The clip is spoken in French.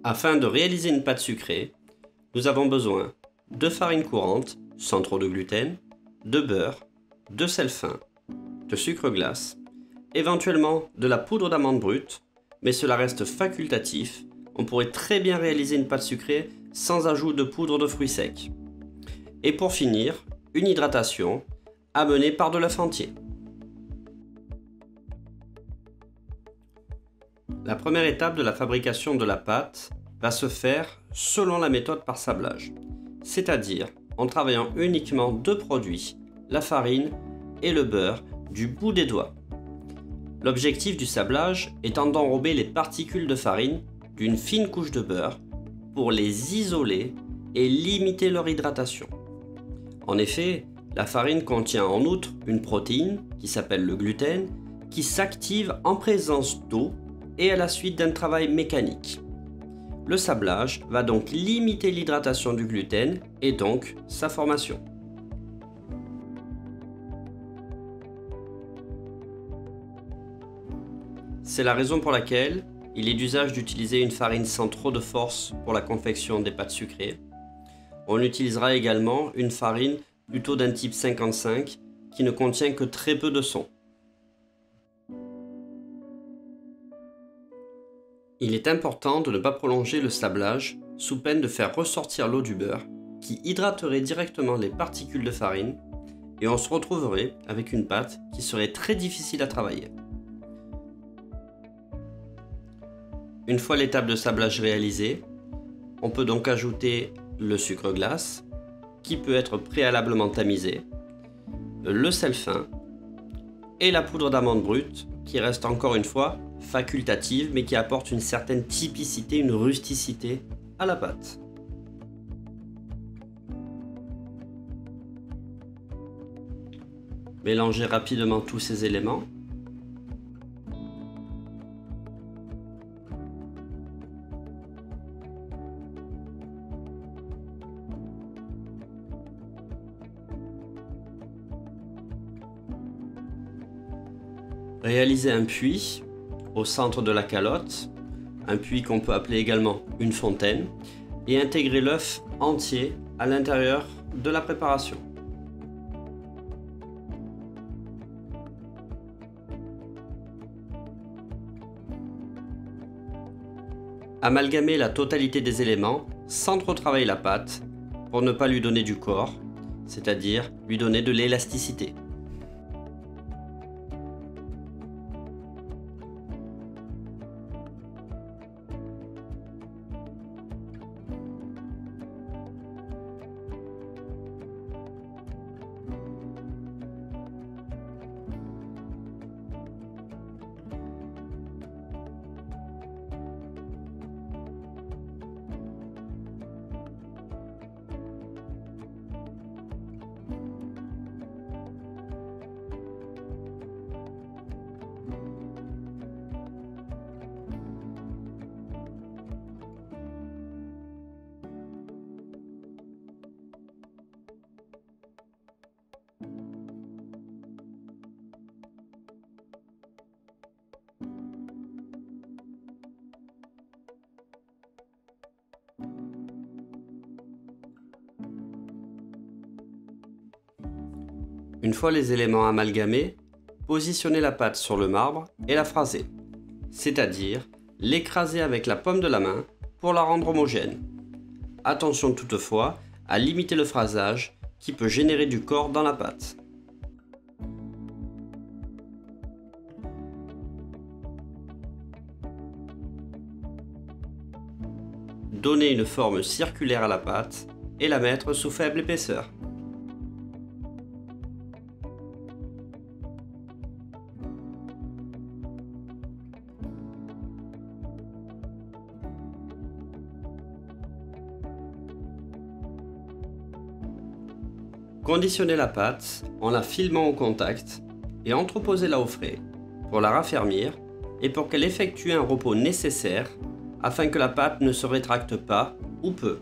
Afin de réaliser une pâte sucrée, nous avons besoin de farine courante, sans trop de gluten, de beurre, de sel fin, de sucre glace, éventuellement de la poudre d'amande brute, mais cela reste facultatif. On pourrait très bien réaliser une pâte sucrée sans ajout de poudre de fruits secs. Et pour finir, une hydratation amenée par de l'œuf entier. La première étape de la fabrication de la pâte va se faire selon la méthode par sablage, c'est-à-dire en travaillant uniquement deux produits, la farine et le beurre, du bout des doigts. L'objectif du sablage étant d'enrober les particules de farine d'une fine couche de beurre pour les isoler et limiter leur hydratation. En effet, la farine contient en outre une protéine qui s'appelle le gluten qui s'active en présence d'eau et à la suite d'un travail mécanique. Le sablage va donc limiter l'hydratation du gluten et donc sa formation. C'est la raison pour laquelle il est d'usage d'utiliser une farine sans trop de force pour la confection des pâtes sucrées. On utilisera également une farine plutôt d'un type 55 qui ne contient que très peu de son. Il est important de ne pas prolonger le sablage sous peine de faire ressortir l'eau du beurre qui hydraterait directement les particules de farine et on se retrouverait avec une pâte qui serait très difficile à travailler. Une fois l'étape de sablage réalisée, on peut donc ajouter le sucre glace qui peut être préalablement tamisé, le sel fin et la poudre d'amande brute qui reste encore une fois facultative mais qui apporte une certaine typicité, une rusticité à la pâte. Mélangez rapidement tous ces éléments. Réalisez un puits au centre de la calotte, un puits qu'on peut appeler également une fontaine, et intégrez l'œuf entier à l'intérieur de la préparation. Amalgamez la totalité des éléments sans trop travailler la pâte pour ne pas lui donner du corps, c'est-à-dire lui donner de l'élasticité. Une fois les éléments amalgamés, positionnez la pâte sur le marbre et la phrasez, c'est-à-dire l'écraser avec la paume de la main pour la rendre homogène. Attention toutefois à limiter le phrasage qui peut générer du corps dans la pâte. Donnez une forme circulaire à la pâte et la mettre sous faible épaisseur. Conditionnez la pâte en la filmant au contact et entreposez-la au frais pour la raffermir et pour qu'elle effectue un repos nécessaire afin que la pâte ne se rétracte pas ou peu.